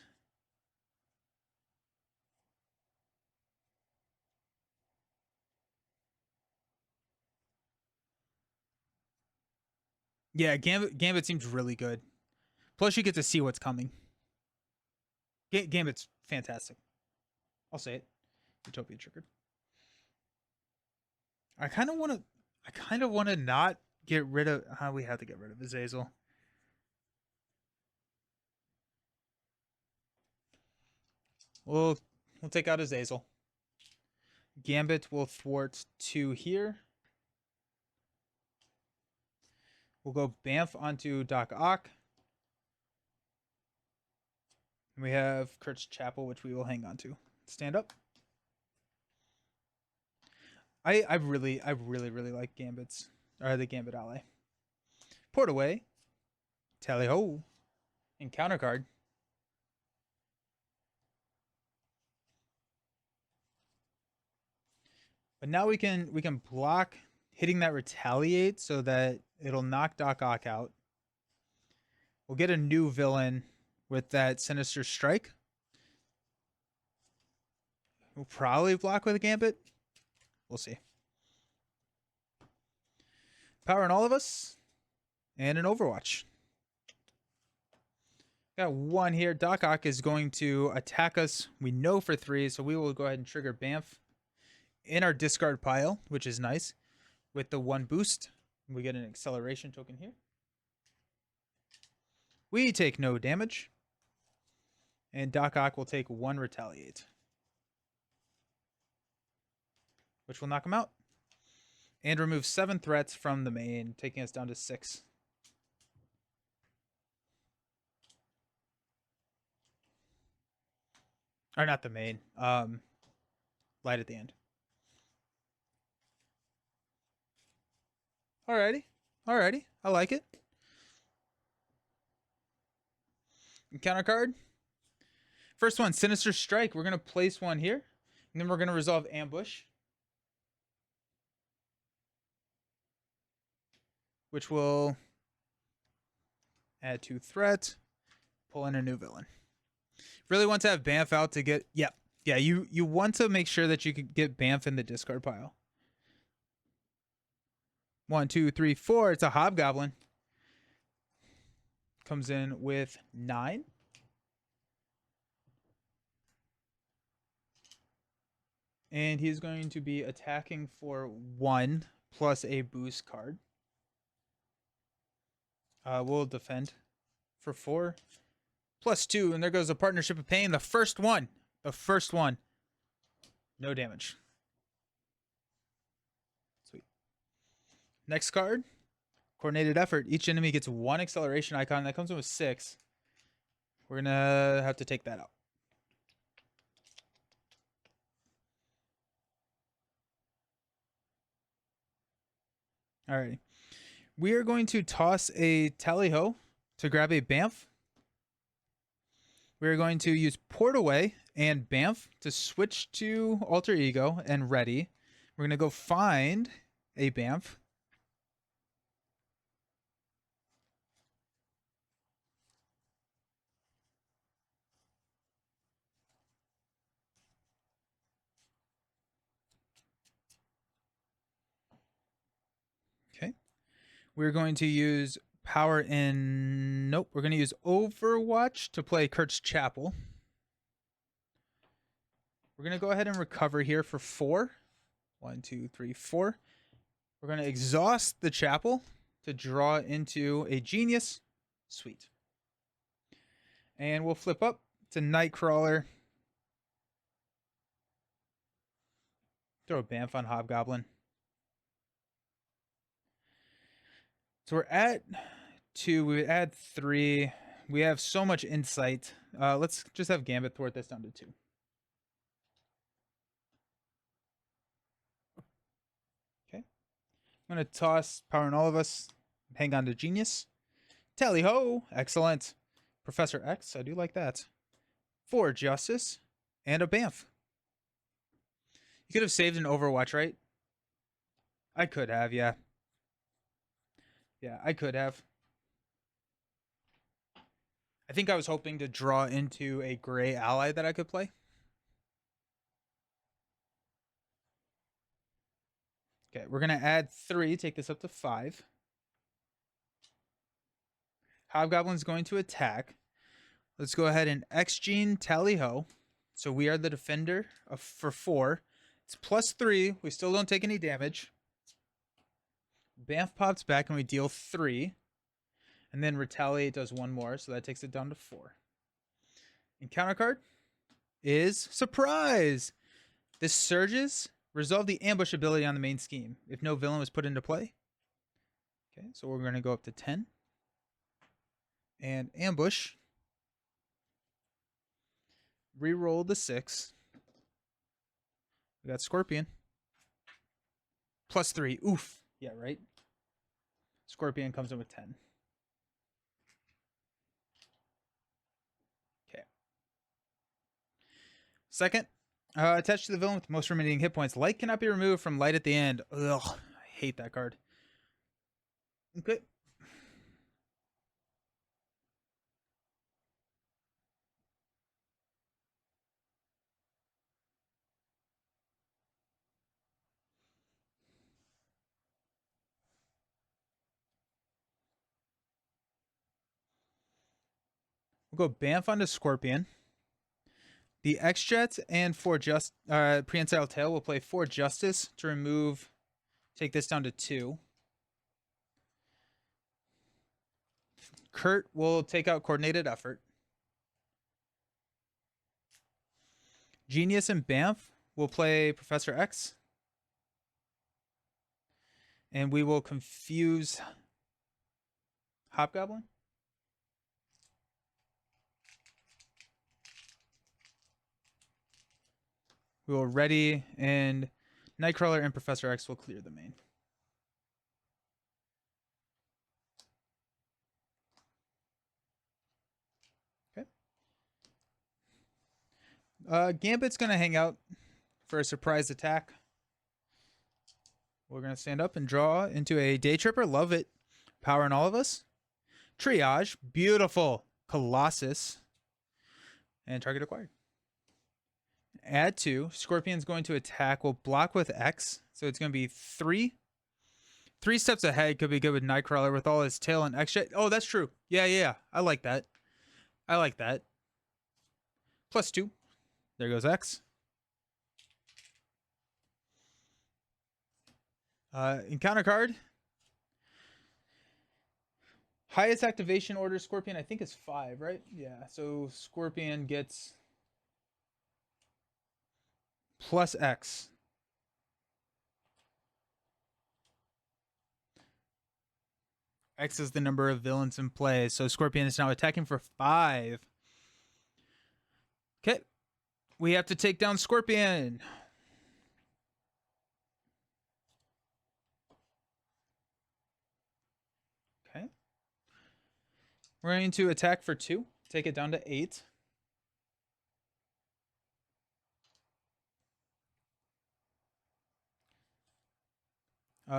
Yeah, Gambit seems really good. Plus, you get to see what's coming. Gambit's fantastic. I'll say it. Utopia triggered. I kind of want to not get rid of. We have to get rid of Azazel. We'll take out Azazel. Gambit will thwart 2 here. We'll go Bamf onto Doc Ock. We have Kurt's Chapel, which we will hang on to. Stand up. I really like Gambits. Or the Gambit ally. Port away. Tally ho. Encounter card. But now we can block hitting that retaliate so that it'll knock Doc Ock out. We'll get a new villain with that Sinister Strike. We'll probably block with a Gambit. We'll see. Power in all of us. And an Overwatch. Got 1 here. Doc Ock is going to attack us. We know for 3, so we will go ahead and trigger Bamf in our discard pile, which is nice. With the 1 boost, we get an acceleration token here. We take no damage. And Doc Ock will take 1 retaliate, which will knock him out. And remove 7 threats from the main, taking us down to 6. Or not the main. Light at the end. Alrighty. I like it. Encounter card. First one, Sinister Strike. We're going to place 1 here. And then we're going to resolve Ambush. Which will add 2 threat. Pull in a new villain. Really want to have Bamf out to get... Yeah, you want to make sure that you can get Bamf in the discard pile. 1, 2, 3, 4. It's a Hobgoblin. Comes in with 9. And he's going to be attacking for 1 plus a boost card. We'll defend for 4 plus 2. And there goes the Partnership of Pain. The first one. No damage. Sweet. Next card. Coordinated effort. Each enemy gets 1 acceleration icon. That comes in with 6. We're going to have to take that out. Alrighty. We are going to toss a Tally-Ho to grab a Bamf. We're going to use Port Away and Bamf to switch to Alter Ego and Ready. We're going to go find a Bamf. Okay. We're going to use power in... Nope. We're going to use Overwatch to play Kurt's Chapel. We're going to go ahead and recover here for 4. 1, 2, 3, 4. We're going to exhaust the Chapel to draw into a Genius. Sweet. And we'll flip up to Nightcrawler. Throw a Bamf on Hobgoblin. So we're at 2. We add 3. We have so much insight. Let's just have Gambit thwart this down to 2. Okay. I'm going to toss Power in All of Us. Hang on to Genius. Tally-Ho. Excellent. Professor X. I do like that. 4 Justice. And a Bamf. You could have saved an Overwatch, right? I could have, yeah. Yeah, I could have. I think I was hoping to draw into a gray ally that I could play. Okay, we're going to add 3, take this up to 5. Hobgoblin's going to attack. Let's go ahead and X-Gene Tally-Ho. So we are the defender for 4. It's +3. We still don't take any damage. Bamf pops back and we deal 3. And then Retaliate does 1 more, so that takes it down to 4. Encounter card is Surprise! This surges. Resolve the ambush ability on the main scheme if no villain was put into play. Okay, so we're going to go up to 10. And ambush. Reroll the 6. We got Scorpion. +3. Oof. Yeah, right? Scorpion comes in with 10. Okay. Second, attached to the villain with most remaining hit points. Light cannot be removed from light at the end. Ugh, I hate that card. Okay. We'll go Bamf onto Scorpion. The X-Jet and 4 Prehensile Tail will play 4 Justice to remove, take this down to 2. Kurt will take out Coordinated Effort. Genius and Bamf will play Professor X. And we will confuse Hobgoblin. We will Ready, and Nightcrawler and Professor X will clear the main. Okay. Gambit's going to hang out for a surprise attack. We're going to stand up and draw into a Day Tripper. Love it. Power in All of Us. Triage. Beautiful. Colossus. And target acquired. Add 2. Scorpion's going to attack. We'll block with X. So it's going to be 3. 3 steps ahead could be good with Nightcrawler with all his tail and X-Jet. Oh, that's true. Yeah. I like that. I like that. +2. There goes X. Encounter card. Highest activation order Scorpion, I think, is 5, right? Yeah, so Scorpion gets +X. X is the number of villains in play. So Scorpion is now attacking for 5. Okay. We have to take down Scorpion. Okay. We're going to attack for 2. Take it down to 8.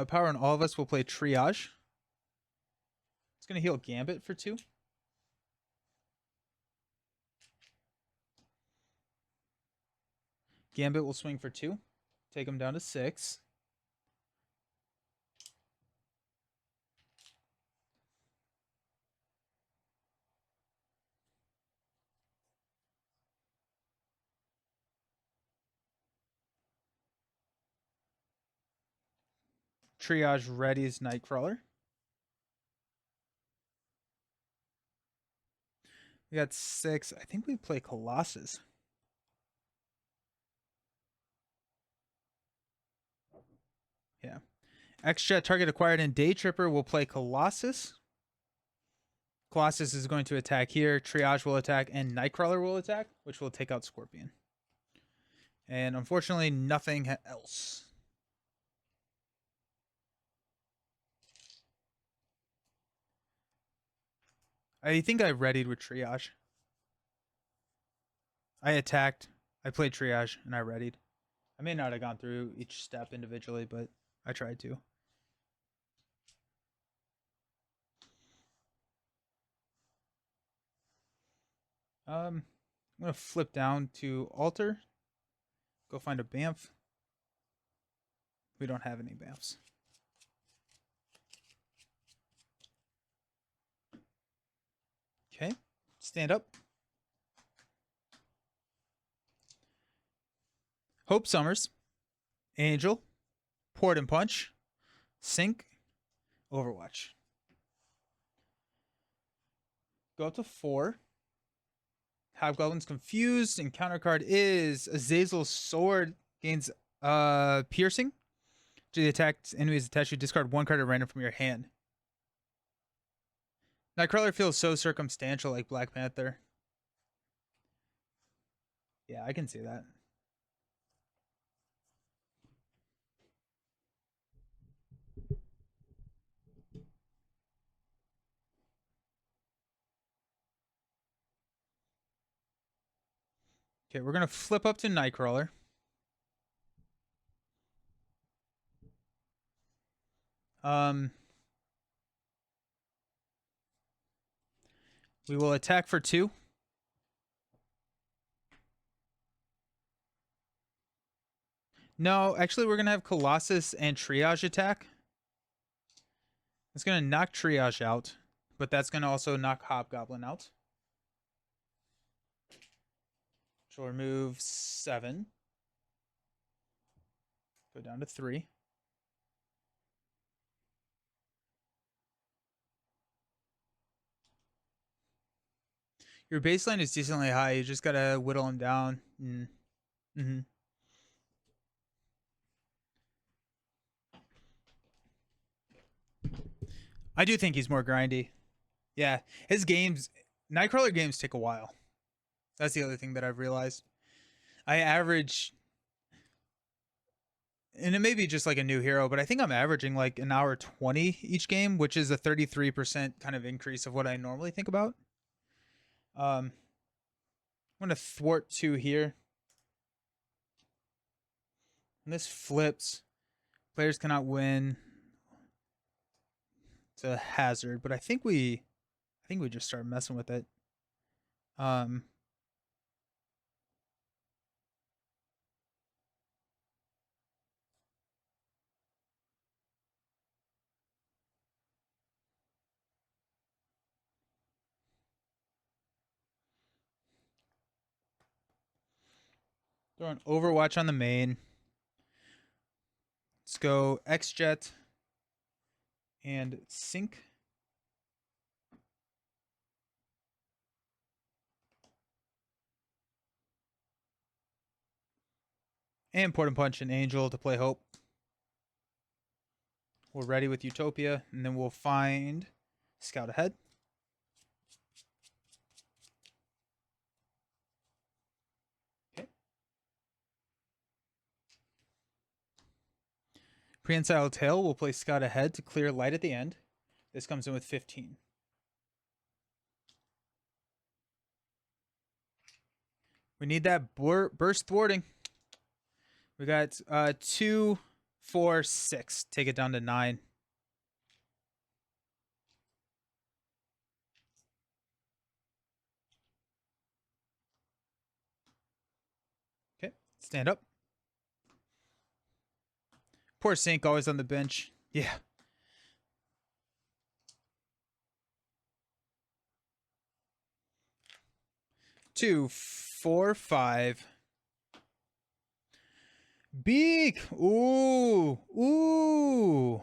Power on all of us will play Triage. It's going to heal Gambit for 2. Gambit will swing for 2. Take him down to 6. Triage readies Nightcrawler. We got 6. I think we play Colossus. Yeah. X-Jet target acquired in Day Tripper will play Colossus. Colossus is going to attack here. Triage will attack and Nightcrawler will attack, which will take out Scorpion. And unfortunately, nothing else. I think I readied with Triage. I attacked, I played Triage, and I readied. I may not have gone through each step individually, but I tried to. I'm going to flip down to Alter. Go find a Bamf. We don't have any Bamfs. Okay, stand up. Hope Summers, Angel, Port and Punch, Sync, Overwatch. Go up to 4. Hobgoblin's confused, and counter card is Azazel's Sword gains piercing. To the attacked enemies attached, you discard 1 card at random from your hand. Nightcrawler feels so circumstantial like Black Panther. Yeah, I can see that. Okay, we're going to flip up to Nightcrawler. We will attack for 2. No, actually, we're going to have Colossus and Triage attack. It's going to knock Triage out, but that's going to also knock Hobgoblin out. Which will remove 7. Go down to 3. Your baseline is decently high. You just got to whittle him down. Mm-hmm. I do think he's more grindy. Yeah, his games, Nightcrawler games take a while. That's the other thing that I've realized. I average, and it may be just like a new hero, but I think I'm averaging like an hour 20 each game, which is a 33% kind of increase of what I normally think about. I'm going to thwart 2 here. And this flips. Players cannot win. It's a hazard, but I think we just start messing with it. Throw an Overwatch on the main. Let's go X-Jet and Sync. And Port and Punch and Angel to play Hope. We're ready with Utopia, and then we'll find Scout ahead. Okay. Prehensile Tail will play Scout ahead to clear light at the end. This comes in with 15. We need that burst thwarting. We got 2, 4, 6. Take it down to 9. Okay, stand up. Poor Sink, always on the bench. Yeah. Two, 4, 5. Beak. Ooh. Ooh.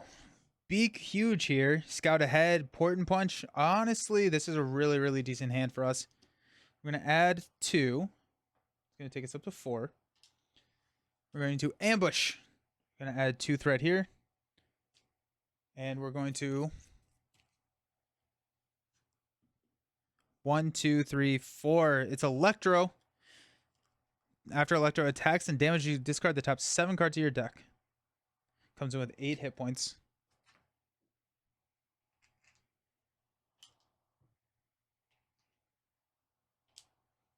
Beak huge here. Scout ahead. Port and punch. Honestly, this is a really, really decent hand for us. We're going to add 2. It's going to take us up to 4. We're going to ambush. We're going to add 2 threat here. And we're going to 1, 2, 3, 4. It's Electro. After Electro attacks and damages, you discard the top 7 cards of your deck. Comes in with 8 hit points.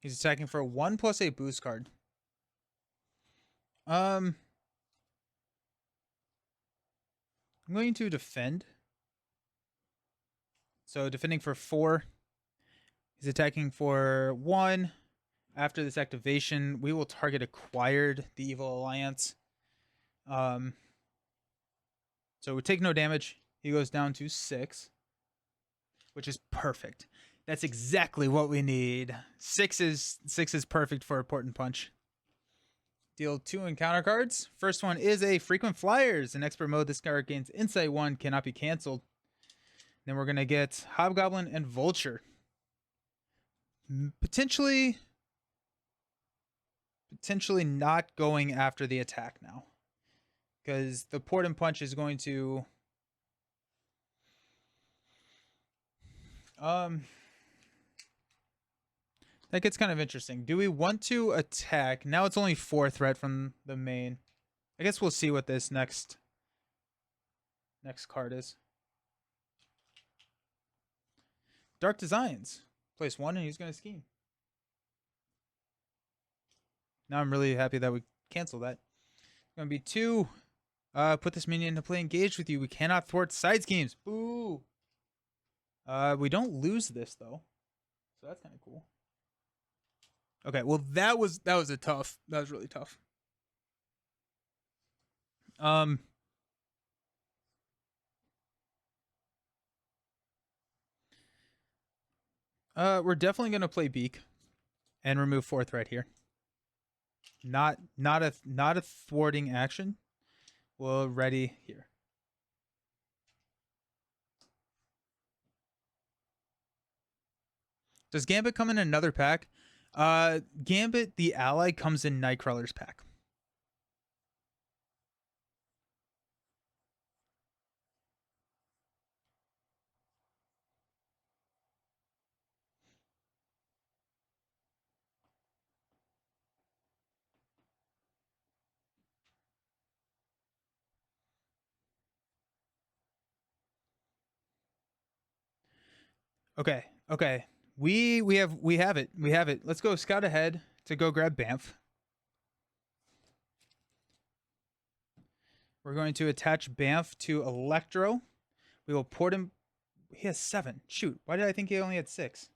He's attacking for a 1+8 boost card. I'm going to defend. So defending for 4. He's attacking for 1. After this activation, we will target acquired the Evil Alliance. So we take no damage. He goes down to 6, which is perfect. That's exactly what we need. 6 is perfect for a Port and Punch. Deal 2 encounter cards. First one is a Frequent Flyers. In expert mode, this card gains Insight 1, cannot be canceled. Then we're going to get Hobgoblin and Vulture. Potentially not going after the attack now, because the Port and Punch is going to that gets kind of interesting. Do we want to attack? Now it's only 4 threat from the main. I guess we'll see what this next card is. Dark Designs. Place 1 and he's going to scheme. Now I'm really happy that we canceled that. It's going to be 2. Put this minion into play, engaged with you. We cannot thwart side schemes. Boo. We don't lose this though, so that's kind of cool. Okay, well that was really tough. We're definitely gonna play Beak and remove 4 threat here. Not a thwarting action. We'll ready here. Does Gambit come in another pack? Gambit, the ally, comes in Nightcrawler's pack. Okay. We have it. Let's go scout ahead to go grab Banff. We're going to attach Banff to Electro. We will port him. He has 7. Shoot, why did I think he only had 6?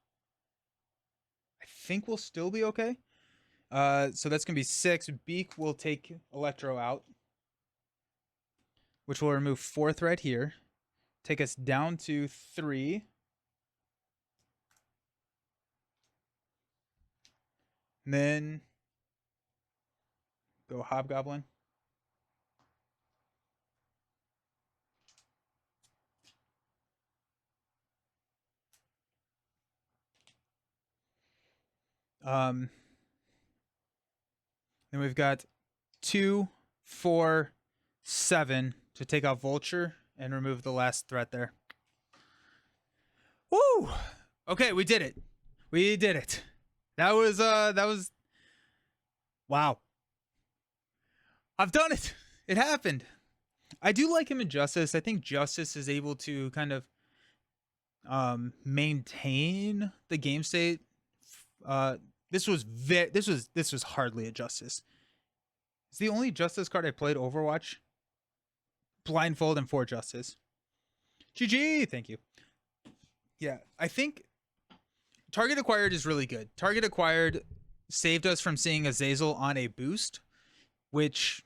I think we'll still be okay. So that's gonna be 6. Beak will take Electro out, which will remove 4 threat here. Take us down to 3. And then go Hobgoblin. Then we've got 2, 4, 7 to take out Vulture and remove the last threat there. Woo! Okay, we did it. We did it. That was wow. I've done it. It happened. I do like him in Justice. I think Justice is able to kind of maintain the game state. This was hardly a Justice. It's the only Justice card I played Overwatch. Blindfold and 4 Justice. GG, thank you. Yeah, I think Target Acquired is really good. Target Acquired saved us from seeing Azazel on a boost, which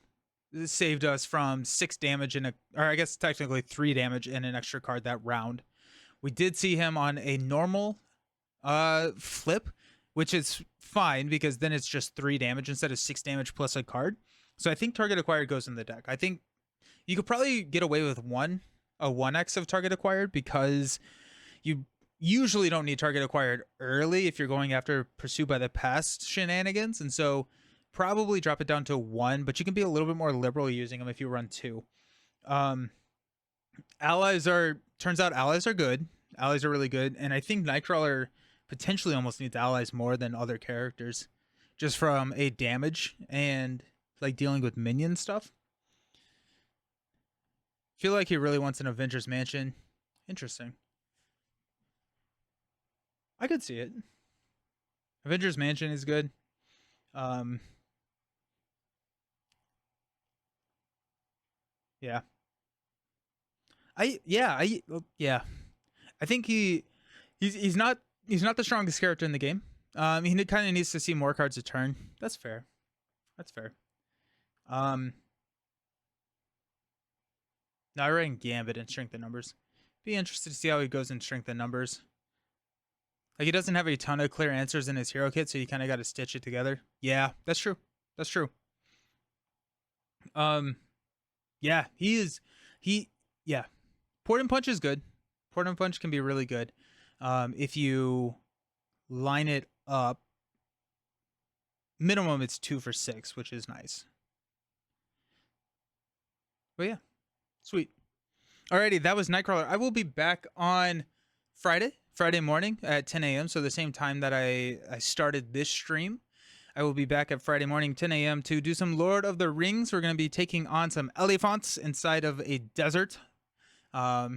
saved us from 6 damage or I guess technically 3 damage in an extra card that round. We did see him on a normal flip, which is fine because then it's just 3 damage instead of 6 damage plus a card. So I think Target Acquired goes in the deck. I think you could probably get away with a 1x of Target Acquired because you usually don't need Target Acquired early if you're going after Pursue by the Past shenanigans. And so probably drop it down to 1, but you can be a little bit more liberal using them if you run 2. Turns out allies are good. Allies are really good. And I think Nightcrawler potentially almost needs allies more than other characters just from a damage and like dealing with minion stuff. Feel like he really wants an Avengers Mansion. Interesting. I could see it. Avengers Mansion is good. Yeah. I think he's not the strongest character in the game. He kind of needs to see more cards a turn. That's fair. Now I ran Gambit and Strength in Numbers. Be interested to see how he goes in Strength in Numbers. Like, he doesn't have a ton of clear answers in his hero kit, so you kind of got to stitch it together. Yeah, that's true. Yeah, yeah. Port and Punch is good. Port and Punch can be really good. If you line it up, minimum it's 2 for 6, which is nice. But yeah, sweet. Alrighty, that was Nightcrawler. I will be back on Friday morning at 10 a.m. So the same time that I started this stream. I will be back at Friday morning, 10 a.m. to do some Lord of the Rings. We're going to be taking on some elephants inside of a desert. So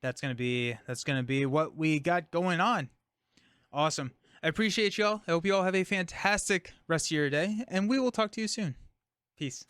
that's going to be what we got going on. Awesome. I appreciate y'all. I hope you all have a fantastic rest of your day, and we will talk to you soon. Peace.